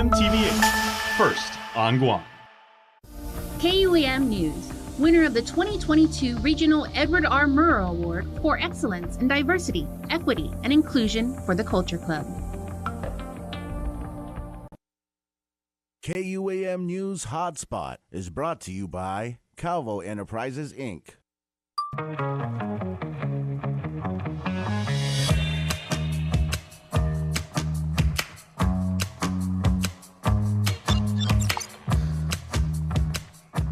KUAM TVH, first on Guam. KUAM News, winner of the 2022 Regional Edward R. Murrow Award for Excellence in Diversity, Equity, and Inclusion for the Culture Club. KUAM News HotSpot is brought to you by Calvo Enterprises, Inc.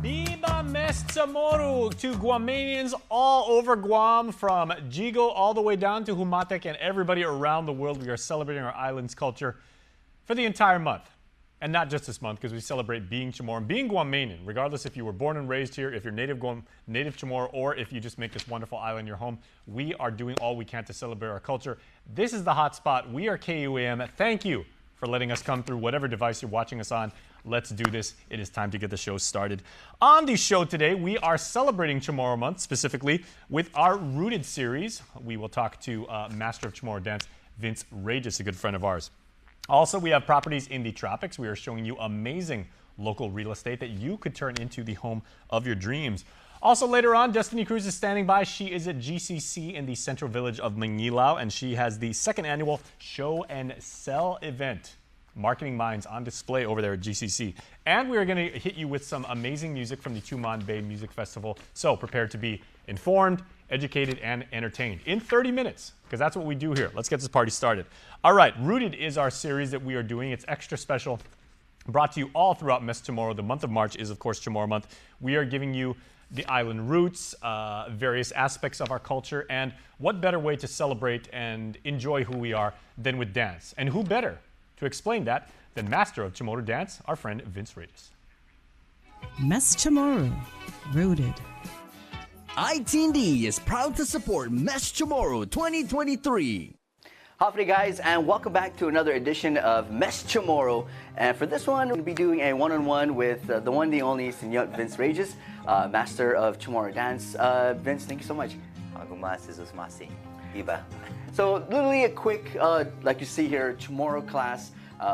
Viva Mes Chamorro to Guamanians all over Guam, from Jigo all the way down to Humatec and everybody around the world. We are celebrating our island's culture for the entire month. And not just this month, because we celebrate being Chamorro, being Guamanian, regardless if you were born and raised here, if you're native Chamorro, or if you just make this wonderful island your home. We are doing all we can to celebrate our culture. This is the Hotspot. We are KUAM. Thank you for letting us come through whatever device you're watching us on. Let's do this. It is time to get the show started. On the show today, we are celebrating Chamorro Month, specifically with our Rooted series. We will talk to Master of Chamorro Dance, Vince Regis, a good friend of ours. Also, we have properties in the tropics. We are showing you amazing local real estate that you could turn into the home of your dreams. Also, later on, Destiny Cruz is standing by. She is at GCC in the central village of Manilao, and she has the second annual Show and Sell event. Marketing Minds on display over there at GCC. And we are going to hit you with some amazing music from the Tumon Bay Music Festival. So prepare to be informed, educated, and entertained in 30 minutes, because that's what we do here. Let's get this party started. All right, Rooted is our series that we are doing. It's extra special, brought to you all throughout Mes Chamorro. The month of March is, of course, Chamorro Month. We are giving you the island roots, various aspects of our culture, and what better way to celebrate and enjoy who we are than with dance? And who better to explain that than Master of Chamorro Dance, our friend Vince Regis. Mes Chamorro, Rooted. ITND is proud to support Mes Chamorro 2023. Howdy guys, and welcome back to another edition of Mes Chamorro. And for this one, we're going to be doing a one-on-one with the one, the only, Senor Vince Regis, Master of Chamorro Dance. Vince, thank you so much. So literally a quick, like you see here, Chamorro class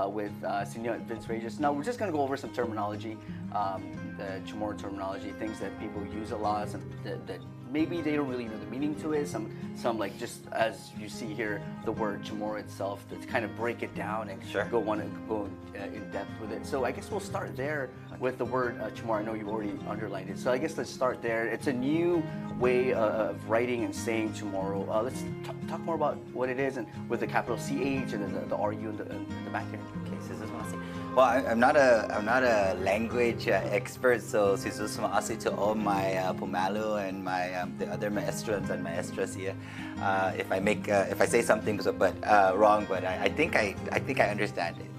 with Senor Vince Regis. Now we're just going to go over some terminology, Chamorro terminology, things that people use a lot, some that maybe they don't really know the meaning to it. Some like, just as you see here, the word Chamorro itself, to kind of break it down and go in depth with it. So I guess we'll start there with the word Chamorro. I know you already underlined it, so I guess let's start there. It's a new way of writing and saying Chamorro. Let's talk more about what it is, and with the capital CH and then the RU in the back here. Okay, so this one. Well, I'm not a language expert, so sususu to all my pumalo and my the other maestros and maestras here. If I say something wrong, but I think I understand it.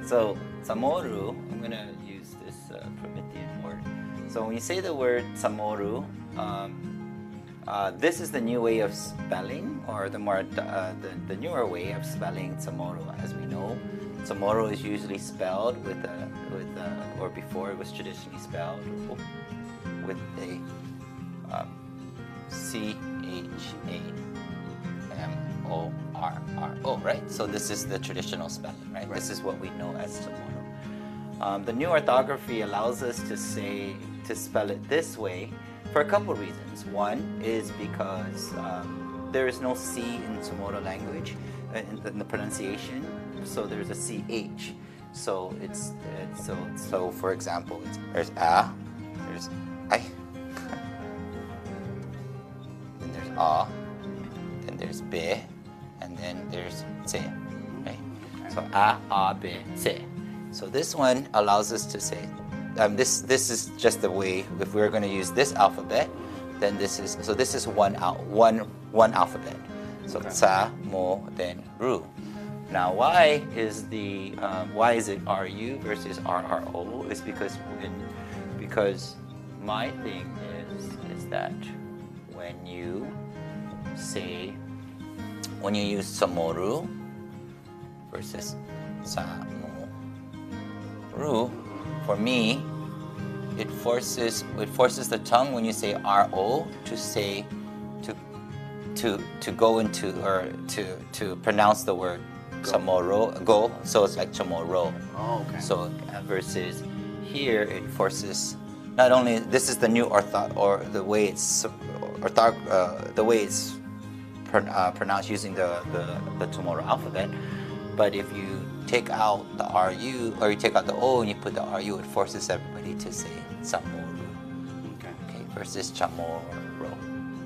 So Chamorro, I'm gonna use this primitive word. So when you say the word Chamorro, this is the new way of spelling, or the newer way of spelling Chamorro, as we know. Chamorro is usually spelled or before it was traditionally spelled with a C-H-A-M-O-R-R-O, right? So this is the traditional spelling, right? This is what we know as Chamorro. The new orthography allows us to spell it this way for a couple reasons. One is because there is no C in Chamorro language in the pronunciation. So there's a CH. So so for example, there's A, there's I, then there's A, then there's B, and then there's C, right? So A, B, C. So this one allows us to say, this is just the way, if we're going to use this alphabet, then this is one alphabet. So Ca, Mo, then Ru. Now, why is it RU versus RRO? Is because my thing is that when you use Chamorro versus Chamorro, for me, it forces the tongue when you say RO to go into, or to pronounce the word Chamorro, go, so it's like chamorro. Oh, okay. So versus here, it forces not only this is the new the way it's pronounced using the Chamorro alphabet, but if you take out the RU or you take out the O and you put the RU, it forces everybody to say Chamorro. Okay, versus chamorro.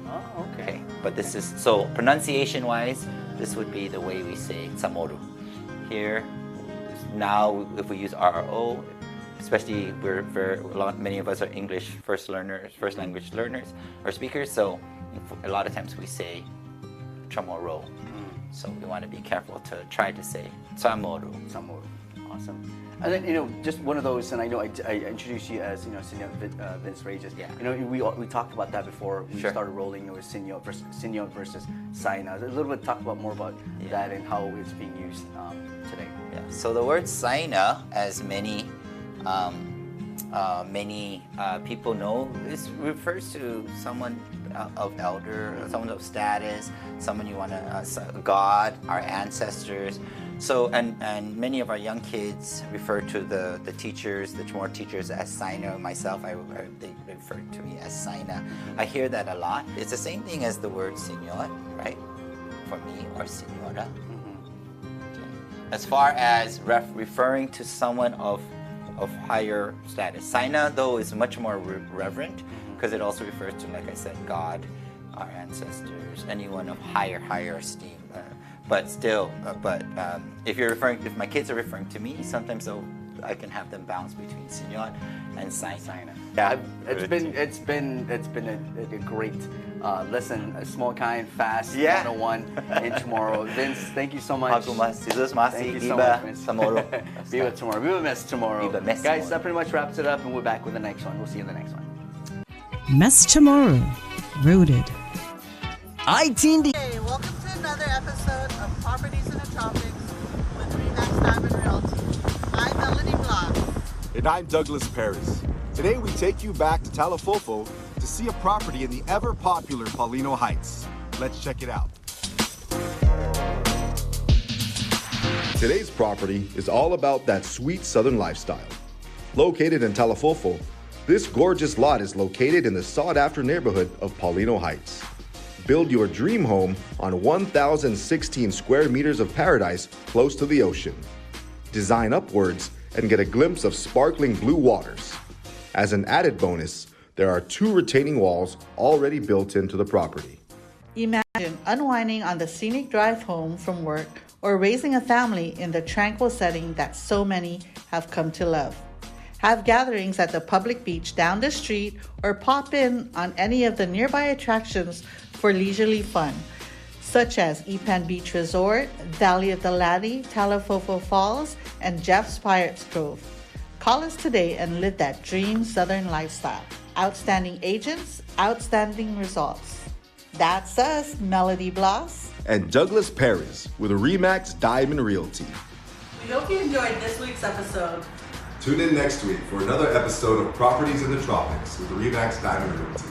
Oh, okay. But this is so pronunciation-wise, this would be the way we say Chamorro. Here, now if we use RO, especially many of us are English first language learners or speakers, so a lot of times we say Chamorro. So we want to be careful to try to say Chamorro. Chamorro. Awesome. And then, just one of those, and I know I introduced you as, Senor Vince Regis. Yeah. We talked about that before we started rolling. It was Senor versus Saina. A little bit talk about more about that and how it's being used today. Yeah. So the word Saina, as many people know, refers to someone of elder, someone of status, someone you want to, God, our ancestors. So, and many of our young kids refer to the teachers, the Chamorro teachers as Saina. Myself, they refer to me as Saina. I hear that a lot. It's the same thing as the word Senor, right? For me, or Senora. Okay. As far as referring to someone of higher status. Saina, though, is much more reverent because it also refers to, like I said, God, our ancestors, anyone of higher esteem. But still, if my kids are referring to me, sometimes I can have them bounce between Senor and Saina. Yeah, it's been a great lesson, a small, kind, fast 101 in Chamorro. Vince, thank you so much. Thank you so much, Vince. Viva Chamorro. Viva Mes Chamorro. Guys, that pretty much wraps it up, and we're back with the next one. We'll see you in the next one. Mes Chamorro, rooted. Hey, welcome to another episode of Properties in the Tropics with Remax Diamond Realty. I'm Melody Block. And I'm Douglas Paris. Today we take you back to Talafofo to see a property in the ever-popular Paulino Heights. Let's check it out. Today's property is all about that sweet southern lifestyle. Located in Talafofo, this gorgeous lot is located in the sought-after neighborhood of Paulino Heights. Build your dream home on 1,016 square meters of paradise close to the ocean. Design upwards and get a glimpse of sparkling blue waters. As an added bonus, there are 2 retaining walls already built into the property. Imagine unwinding on the scenic drive home from work or raising a family in the tranquil setting that so many have come to love. Have gatherings at the public beach down the street or pop in on any of the nearby attractions for leisurely fun, such as Ipan Beach Resort, Valley of the Laddie, Talafofo Falls, and Jeff's Pirates Cove. Call us today and live that dream southern lifestyle. Outstanding agents, outstanding results. That's us, Melody Bloss. And Douglas Paris with Remax Diamond Realty. We hope you enjoyed this week's episode. Tune in next week for another episode of Properties in the Tropics with Remax Diamond Realty.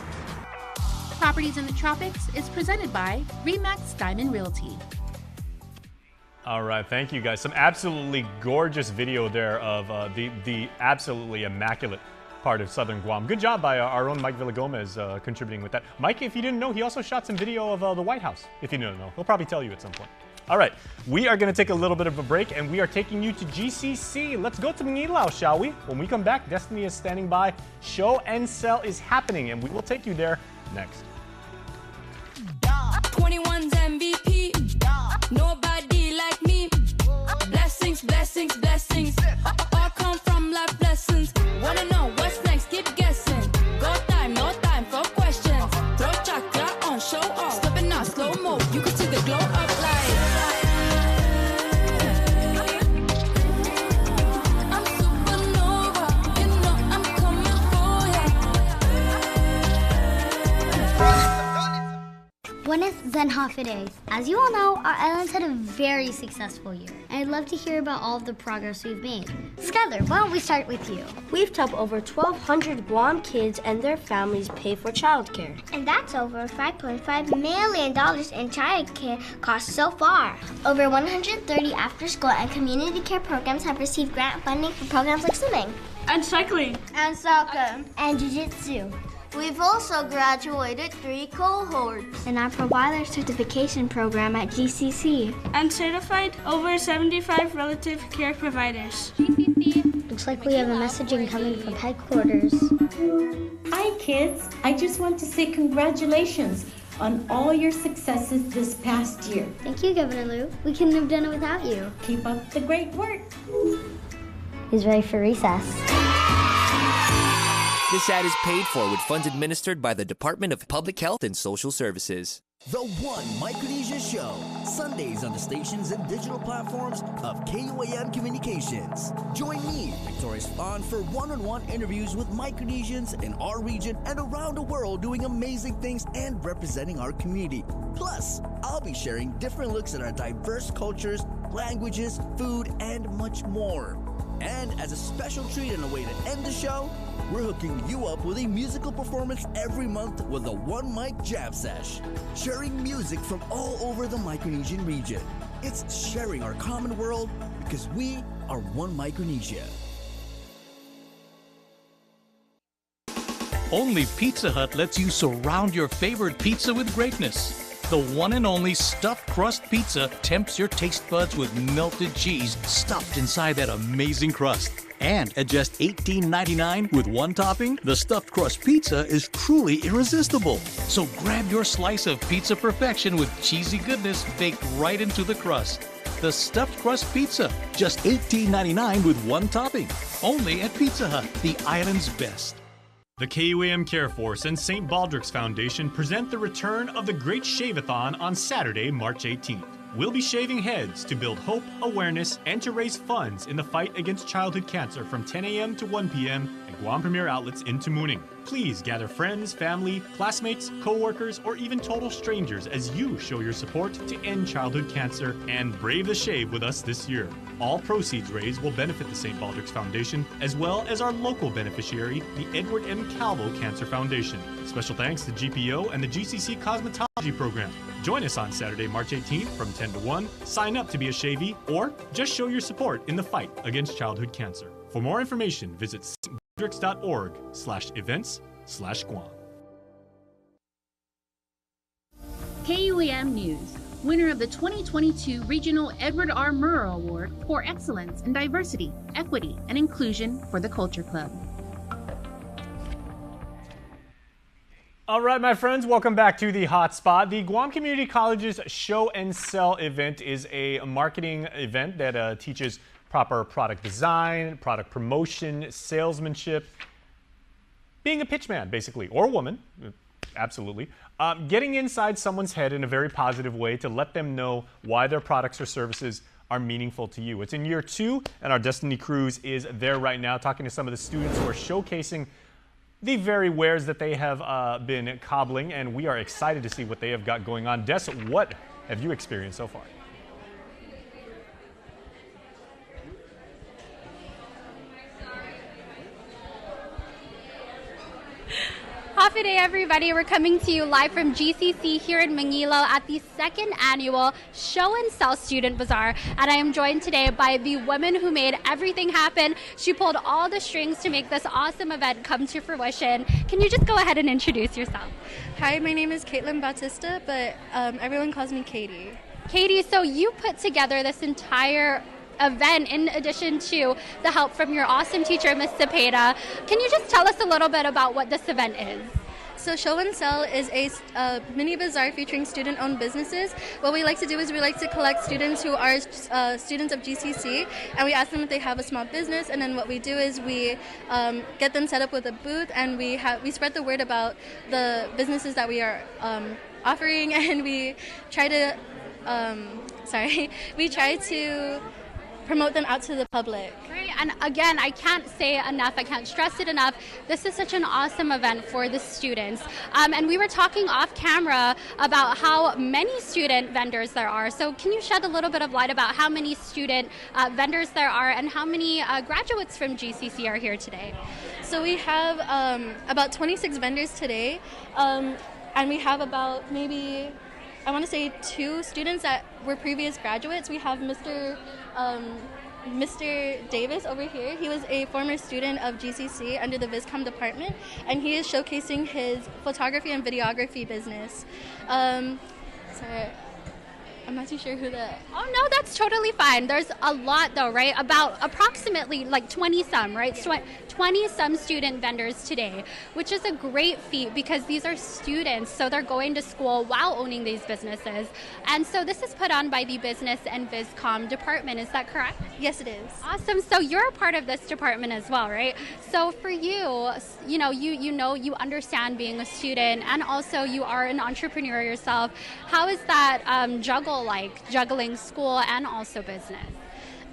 Properties in the Tropics is presented by Remax Diamond Realty. All right, thank you guys. Some absolutely gorgeous video there of the absolutely immaculate part of southern Guam. Good job by our own Mike Villagomez contributing with that. Mike, if you didn't know, he also shot some video of the White House. If you didn't know, he'll probably tell you at some point. All right, we are going to take a little bit of a break, and we are taking you to GCC. Let's go to Manilao, shall we? When we come back, Destiny is standing by. Show and Sell is happening, and we will take you there next. 21's MVP. Nobody like me. Blessings, blessings, blessings. All come from life lessons. Wanna know what's next? Keep guessing. Go time, no time for questions. Throw chakra on, show off. Stepping out slow mo. You can see the glow of light. I'm supernova. You know I'm coming for ya. When it's Zen Holidays. As you all know, our island's had a very successful year, and I'd love to hear about all of the progress we've made. Skylar, why don't we start with you? We've helped over 1,200 Guam kids and their families pay for childcare. And that's over $5.5 million in childcare costs so far. Over 130 after-school and community care programs have received grant funding for programs like swimming. And cycling. And soccer. And jiu-jitsu. We've also graduated 3 cohorts. And our provider certification program at GCC. And certified over 75 relative care providers. Looks like we have a messaging coming from headquarters. Hi kids, I just want to say congratulations on all your successes this past year. Thank you, Governor Lou. We couldn't have done it without you. Keep up the great work. He's ready for recess. This ad is paid for with funds administered by the Department of Public Health and Social Services. The One Micronesia Show, Sundays on the stations and digital platforms of KUAM Communications. Join me, Victoria Spahn, for one-on-one interviews with Micronesians in our region and around the world doing amazing things and representing our community. Plus, I'll be sharing different looks at our diverse cultures, languages, food, and much more. And as a special treat and a way to end the show, we're hooking you up with a musical performance every month with a One Mic Jam Sesh, sharing music from all over the Micronesian region. It's sharing our common world because we are One Micronesia. Only Pizza Hut lets you surround your favorite pizza with greatness. The one and only stuffed crust pizza tempts your taste buds with melted cheese stuffed inside that amazing crust. And at just $18.99 with one topping, the stuffed crust pizza is truly irresistible. So grab your slice of pizza perfection with cheesy goodness baked right into the crust. The stuffed crust pizza, just $18.99 with one topping. Only at Pizza Hut, the island's best. The KUAM Care Force and St. Baldrick's Foundation present the return of the Great Shave-a-thon on Saturday, March 18th. We'll be shaving heads to build hope, awareness, and to raise funds in the fight against childhood cancer from 10 a.m. to 1 p.m. at Guam Premier Outlets in Tamuning. Please gather friends, family, classmates, co-workers, or even total strangers as you show your support to end childhood cancer and brave the shave with us this year. All proceeds raised will benefit the St. Baldrick's Foundation, as well as our local beneficiary, the Edward M. Calvo Cancer Foundation. Special thanks to GPO and the GCC Cosmetology Program. Join us on Saturday, March 18th from 10 to 1. Sign up to be a shavee, or just show your support in the fight against childhood cancer. For more information, visit stbaldricks.org/events/Guam. KUAM News, winner of the 2022 Regional Edward R. Murrow Award for Excellence in Diversity, Equity, and Inclusion for the Culture Club. All right, my friends, welcome back to the Hotspot. The Guam Community College's Show and Sell event is a marketing event that teaches proper product design, product promotion, salesmanship, being a pitchman, basically, or woman, absolutely. Getting inside someone's head in a very positive way to let them know why their products or services are meaningful to you. It's in year 2, and our Destiny Cruise is there right now, talking to some of the students who are showcasing the very wares that they have been cobbling, and we are excited to see what they have got going on. Des, what have you experienced so far? Happy day, everybody. We're coming to you live from GCC here in Manilo at the 2nd annual Show and Sell Student Bazaar. And I am joined today by the woman who made everything happen. She pulled all the strings to make this awesome event come to fruition. Can you just go ahead and introduce yourself? Hi, my name is Caitlin Bautista, but everyone calls me Katie. Katie, so you put together this entire event in addition to the help from your awesome teacher, Miss Cepeda. Can you just tell us a little bit about what this event is? So Show and Sell is a mini bazaar featuring student-owned businesses. What we like to do is we like to collect students who are students of GCC, and we ask them if they have a small business, and then what we do is we get them set up with a booth, and we spread the word about the businesses that we are offering, and we try to promote them out to the public. Right, and again, I can't say enough, I can't stress it enough. This is such an awesome event for the students. And we were talking off camera about how many student vendors there are. So can you shed a little bit of light about how many student vendors there are and how many graduates from GCC are here today? So we have about 26 vendors today, and we have about maybe, I want to say 2 students that were previous graduates. We have Mr. Davis over here. He was a former student of GCC under the VisCom department, and he is showcasing his photography and videography business. Sorry, I'm not too sure who the... Oh, no, that's totally fine. There's a lot, though, right? About approximately like 20-some, right? Yeah. 20-some student vendors today, which is a great feat because these are students, so they're going to school while owning these businesses. And so this is put on by the Business and VisCom department. Is that correct? Yes, it is. Awesome. So you're a part of this department as well, right? So for you, you understand being a student, and also you are an entrepreneur yourself. How is that juggling school and also business?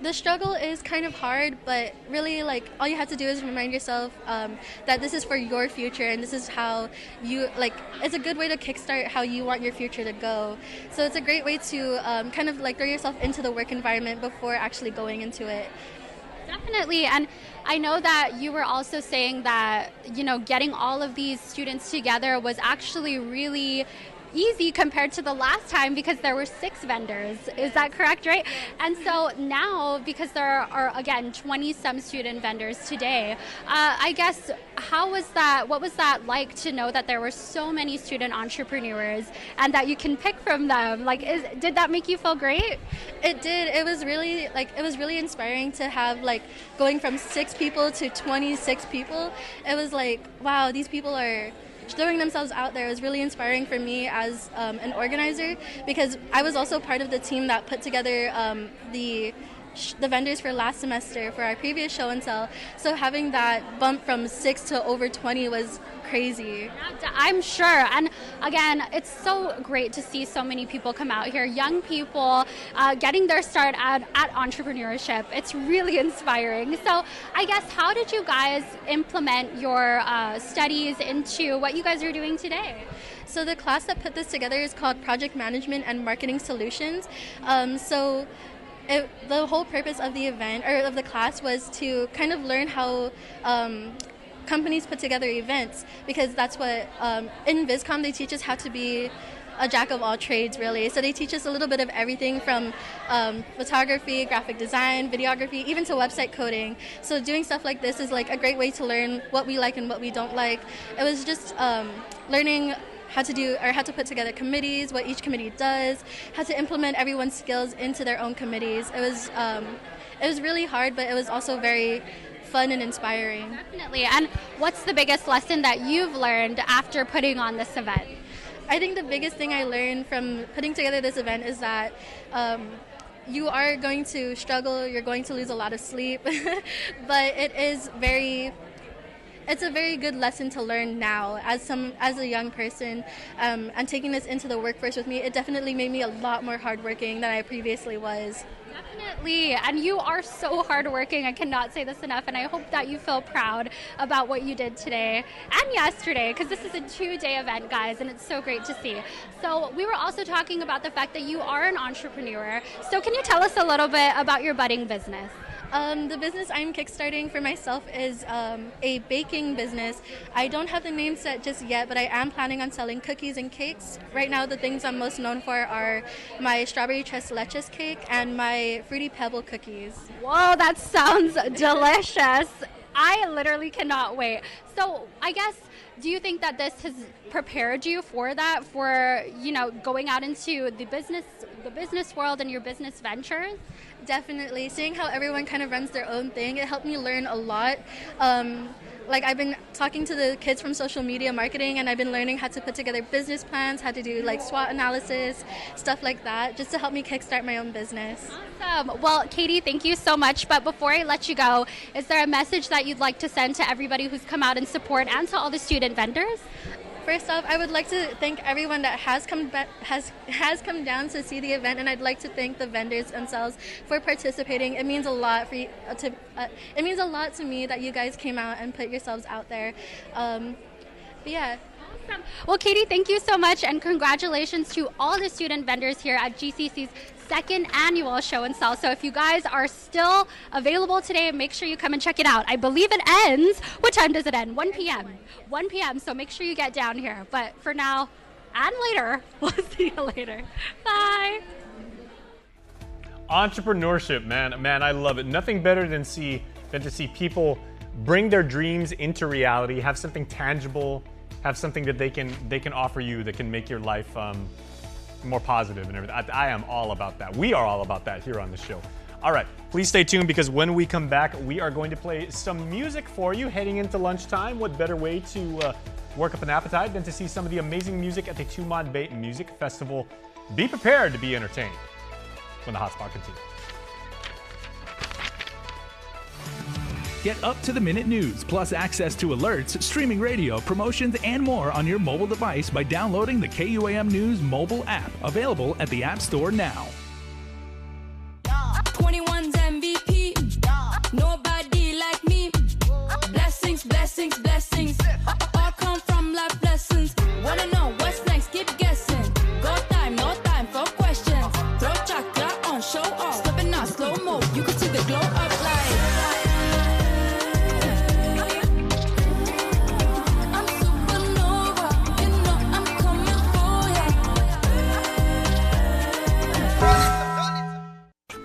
The struggle is kind of hard, but really, like, all you have to do is remind yourself that this is for your future, and this is how you, like, it's a good way to kickstart how you want your future to go. So it's a great way to kind of like throw yourself into the work environment before actually going into it. Definitely, and I know that you were also saying that, getting all of these students together was actually really easy compared to the last time because there were 6 vendors. Is that correct, right? And so now, because there are again 20-some student vendors today, I guess what was that like to know that there were so many student entrepreneurs and that you can pick from them? Did that make you feel great? It did. It was really inspiring to have, like, going from 6 people to 26 people. It was like, wow, these people are throwing themselves out there. It was really inspiring for me as an organizer, because I was also part of the team that put together the vendors for last semester for our previous show and tell. So having that bump from 6 to over 20 was crazy. I'm sure. And again, it's so great to see so many people come out here, young people getting their start at entrepreneurship. It's really inspiring. So I guess, how did you guys implement your studies into what you guys are doing today? So the class that put this together is called Project Management and Marketing Solutions. The whole purpose of the event, or of the class, was to kind of learn how companies put together events, because that's what, in VisCom, they teach us how to be a jack of all trades, really. So they teach us a little bit of everything from photography, graphic design, videography, even to website coding. So doing stuff like this is like a great way to learn what we like and what we don't like. It was just learning how to put together committees, what each committee does, how to implement everyone's skills into their own committees. It was really hard, but it was also very fun and inspiring. Definitely. And what's the biggest lesson that you've learned after putting on this event? I think the biggest thing I learned from putting together this event is that you are going to struggle, you're going to lose a lot of sleep, but it's a very good lesson to learn now as a young person, and taking this into the workforce with me, it definitely made me a lot more hardworking than I previously was. Definitely, and you are so hardworking. I cannot say this enough, and I hope that you feel proud about what you did today and yesterday, because this is a 2-day event, guys, and it's so great to see. So we were also talking about the fact that you are an entrepreneur. So can you tell us a little bit about your budding business? The business I'm kickstarting for myself is a baking business. I don't have the name set just yet, but I am planning on selling cookies and cakes. Right now, the things I'm most known for are my strawberry tres leches cake and my fruity pebble cookies. Whoa, that sounds delicious. I literally cannot wait. So I guess, do you think that this has prepared you for that, for, going out into the business world and your business ventures? Definitely. Seeing how everyone kind of runs their own thing, it helped me learn a lot. I've been talking to the kids from social media marketing, and I've been learning how to put together business plans, how to do SWOT analysis, stuff like that, just to help me kickstart my own business. Awesome. Well, Katie, thank you so much. But before I let you go, is there a message that you'd like to send to everybody who's come out in support and to all the student vendors? First off, I would like to thank everyone that has come down to see the event, and I'd like to thank the vendors themselves for participating. It means a lot for it means a lot to me that you guys came out and put yourselves out there. But yeah. Awesome. Well, Katie, thank you so much, and congratulations to all the student vendors here at GCC's second annual show and sell. So if you guys are still available today, make sure you come and check it out. I believe it ends. What time does it end? 1 p.m. 1 p.m. So make sure you get down here. But for now and later, we'll see you later. Bye. Entrepreneurship, man, I love it. Nothing better than to see people bring their dreams into reality, have something tangible, have something that they can offer you that can make your life more positive and everything. I am all about that. We are all about that here on the show. All right, please stay tuned, because when we come back, we are going to play some music for you heading into lunchtime. What better way to work up an appetite than to see some of the amazing music at the Tumon Bay Music Festival. Be prepared to be entertained when the Hotspot continues. Get up-to-the-minute news, plus access to alerts, streaming radio, promotions, and more on your mobile device by downloading the KUAM News mobile app, available at the App Store now. 21's MVP. Nobody like me. Blessings, blessings, blessings. All come from life lessons. Wanna know what's next? Keep guessing. Go time, no time for questions. Throw chakra on, show off. Stepping out slow mo. You can see the glow up light.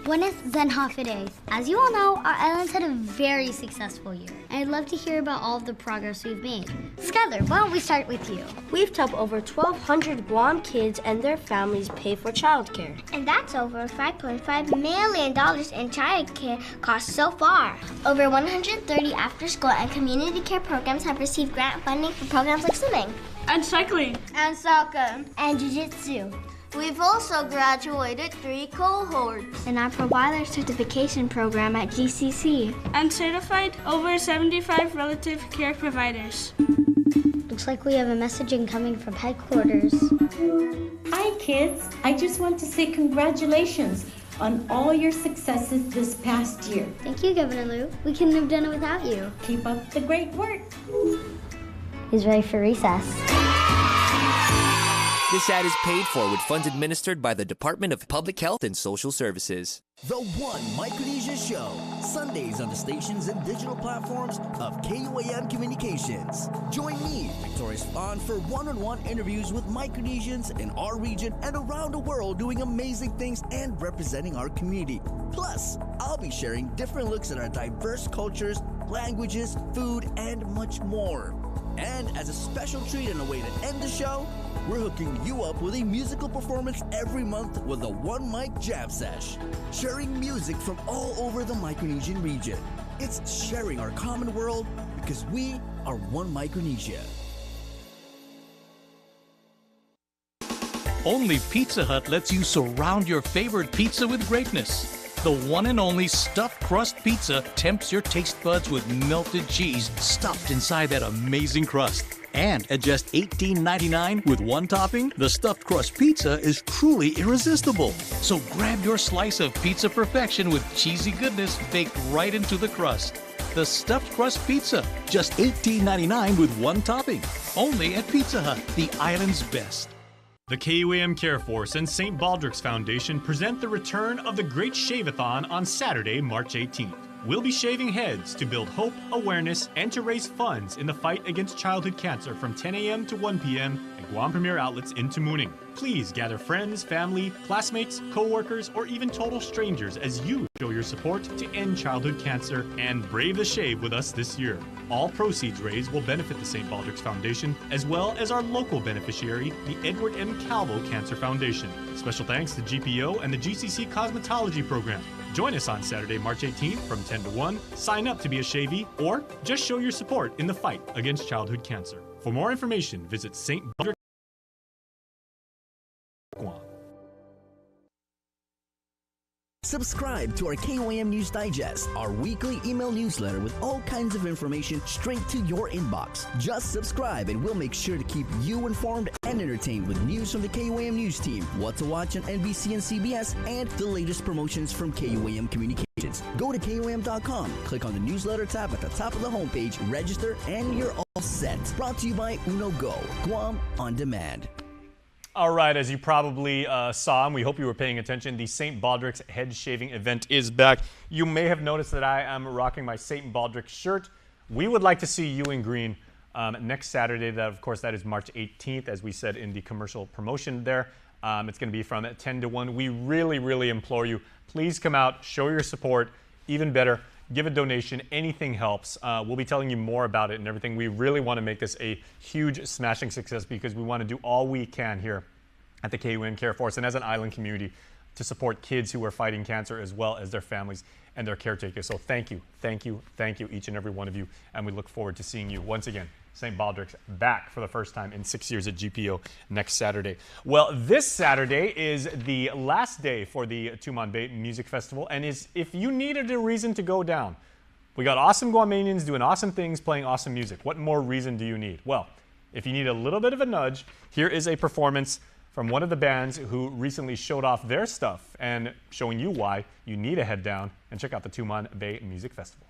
Buenos Zenhafides. As you all know, our islands had a very successful year. I'd love to hear about all of the progress we've made. Skylar, why don't we start with you? We've helped over 1,200 Guam kids and their families pay for childcare. And that's over $5.5 million in childcare costs so far. Over 130 after-school and community care programs have received grant funding for programs like swimming. And cycling. And soccer. And jiu-jitsu. We've also graduated 3 cohorts in our provider certification program at GCC. And certified over 75 relative care providers. Looks like we have a messaging coming from headquarters. Hi kids, I just want to say congratulations on all your successes this past year. Thank you, Governor Lou. We couldn't have done it without you. Keep up the great work. He's ready for recess. This ad is paid for with funds administered by the Department of Public Health and Social Services. The One Micronesia Show, Sundays on the stations and digital platforms of KUAM Communications. Join me, Victoria Spahn, for one-on-one interviews with Micronesians in our region and around the world doing amazing things and representing our community. Plus, I'll be sharing different looks at our diverse cultures, languages, food, and much more. And as a special treat and a way to end the show, we're hooking you up with a musical performance every month with a One Mic Jam Sesh, sharing music from all over the Micronesian region. It's sharing our common world because we are One Micronesia. Only Pizza Hut lets you surround your favorite pizza with greatness. The one and only stuffed crust pizza tempts your taste buds with melted cheese stuffed inside that amazing crust. And at just $18.99 with one topping, the stuffed crust pizza is truly irresistible. So grab your slice of pizza perfection with cheesy goodness baked right into the crust. The stuffed crust pizza, just $18.99 with one topping. Only at Pizza Hut, the island's best. The KUAM Care Force and St. Baldrick's Foundation present the return of the Great Shave-a-thon on Saturday, March 18th. We'll be shaving heads to build hope, awareness, and to raise funds in the fight against childhood cancer from 10 a.m. to 1 p.m. at Guam Premier Outlets in Tamuning. Please gather friends, family, classmates, co-workers, or even total strangers as you show your support to end childhood cancer and brave the shave with us this year. All proceeds raised will benefit the St. Baldrick's Foundation, as well as our local beneficiary, the Edward M. Calvo Cancer Foundation. Special thanks to GPO and the GCC Cosmetology Program. Join us on Saturday, March 18th from 10 to 1. Sign up to be a shavee, or just show your support in the fight against childhood cancer. For more information, visit St. Baldrick. Subscribe to our KUAM News Digest, our weekly email newsletter with all kinds of information straight to your inbox. Just subscribe and we'll make sure to keep you informed and entertained with news from the KUAM News team, what to watch on NBC and CBS, and the latest promotions from KUAM Communications. Go to KUAM.com, click on the newsletter tab at the top of the homepage, register, and you're all set. Brought to you by Uno Go, Guam on Demand. All right, as you probably saw, and we hope you were paying attention, the St. Baldrick's head shaving event is back. You may have noticed that I am rocking my St. Baldrick shirt. We would like to see you in green next Saturday. That, of course, that is March 18th, as we said in the commercial promotion there. It's going to be from 10 to 1. We really, really implore you, please come out, show your support. Even better, give a donation. Anything helps. We'll be telling you more about it and everything. We really want to make this a huge, smashing success because we want to do all we can here at the KUAM Care Force and as an island community to support kids who are fighting cancer as well as their families and their caretakers. So thank you, thank you, thank you, each and every one of you. And we look forward to seeing you once again. St. Baldrick's back for the first time in 6 years at GPO next Saturday. Well, this Saturday is the last day for the Tumon Bay Music Festival, and if you needed a reason to go down, we got awesome Guamanians doing awesome things, playing awesome music. What more reason do you need? Well, if you need a little bit of a nudge, here is a performance from one of the bands who recently showed off their stuff and showing you why you need to head down and check out the Tumon Bay Music Festival.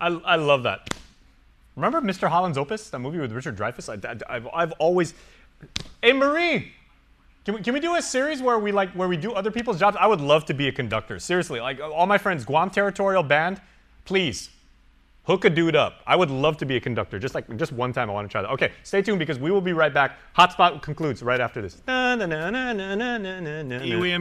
I love that. Remember Mr. Holland's Opus, that movie with Richard Dreyfuss? I've always... Hey, Marie! Can we do a series where we do other people's jobs? I would love to be a conductor. Seriously, like all my friends, Guam Territorial Band, please, hook a dude up. I would love to be a conductor. Just one time I want to try that. Okay, stay tuned because we will be right back. HotSpot concludes right after this. KUAM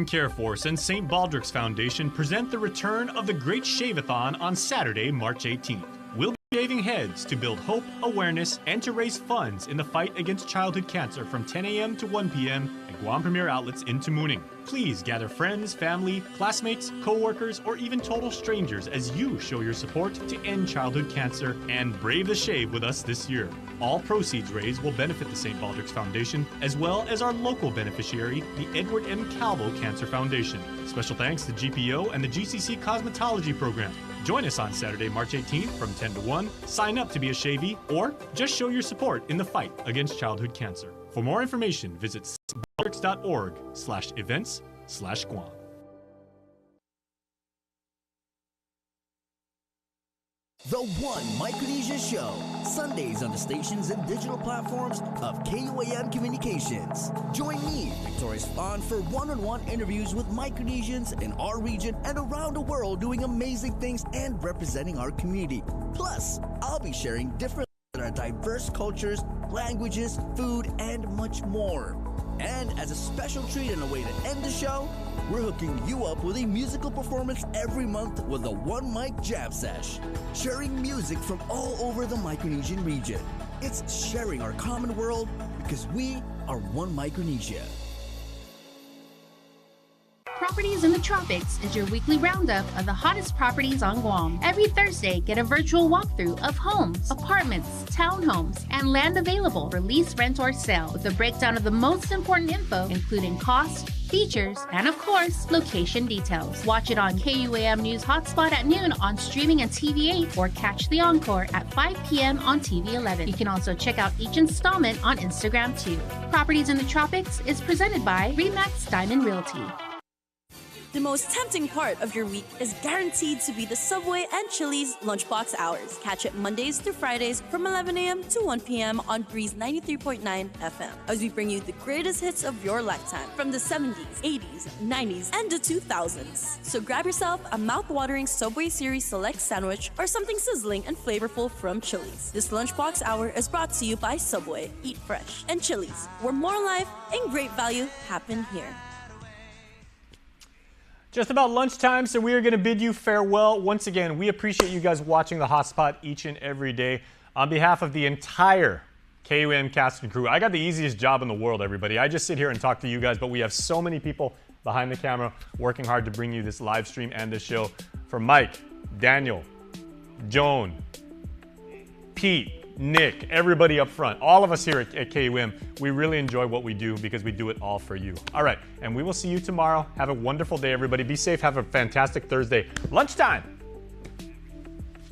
Care Force and St. Baldrick's Foundation present the return of the Great Shave-a-thon on Saturday, March 18th. We'll Shaving heads to build hope, awareness, and to raise funds in the fight against childhood cancer from 10 a.m. to 1 p.m. at Guam Premier outlets in Tamuning. Please gather friends, family, classmates, co-workers, or even total strangers as you show your support to end childhood cancer and brave the shave with us this year. All proceeds raised will benefit the St. Baldrick's Foundation, as well as our local beneficiary, the Edward M. Calvo Cancer Foundation. Special thanks to GPO and the GCC Cosmetology Program. Join us on Saturday, March 18th from 10 to 1. Sign up to be a shavee, or just show your support in the fight against childhood cancer. For more information, visit stbaldricks.org/events/Guam. The One Micronesia Show, Sundays on the stations and digital platforms of KUAM Communications. Join me, Victoria Spahn, for one-on-one interviews with Micronesians in our region and around the world doing amazing things and representing our community. Plus, I'll be sharing different our diverse cultures, languages, food, and much more. And as a special treat and a way to end the show, we're hooking you up with a musical performance every month with a One Mic Jam Sesh, sharing music from all over the Micronesian region. It's sharing our common world because we are One Micronesia. Properties in the Tropics is your weekly roundup of the hottest properties on Guam. Every Thursday, get a virtual walkthrough of homes, apartments, townhomes, and land available for lease, rent, or sale with a breakdown of the most important info, including cost, features, and of course, location details. Watch it on KUAM News Hotspot at noon on streaming and TV8 or catch the encore at 5 p.m. on TV11. You can also check out each installment on Instagram too. Properties in the Tropics is presented by Remax Diamond Realty. The most tempting part of your week is guaranteed to be the Subway and Chili's lunchbox hours. Catch it Mondays through Fridays from 11 a.m. to 1 p.m. on Breeze 93.9 FM as we bring you the greatest hits of your lifetime from the 70s, 80s, 90s, and the 2000s. So grab yourself a mouth-watering Subway Series Select sandwich or something sizzling and flavorful from Chili's. This lunchbox hour is brought to you by Subway, Eat Fresh, and Chili's, where more life and great value happen here. Just about lunchtime, so we are going to bid you farewell. Once again, we appreciate you guys watching the Hotspot each and every day. On behalf of the entire KUAM cast and crew, I got the easiest job in the world, everybody. I just sit here and talk to you guys, but we have so many people behind the camera working hard to bring you this live stream and this show. For Mike, Daniel, Joan, Pete, Nick, everybody up front, all of us here at KUAM, we really enjoy what we do because we do it all for you. All right, and we will see you tomorrow. Have a wonderful day, everybody. Be safe. Have a fantastic Thursday. Lunchtime.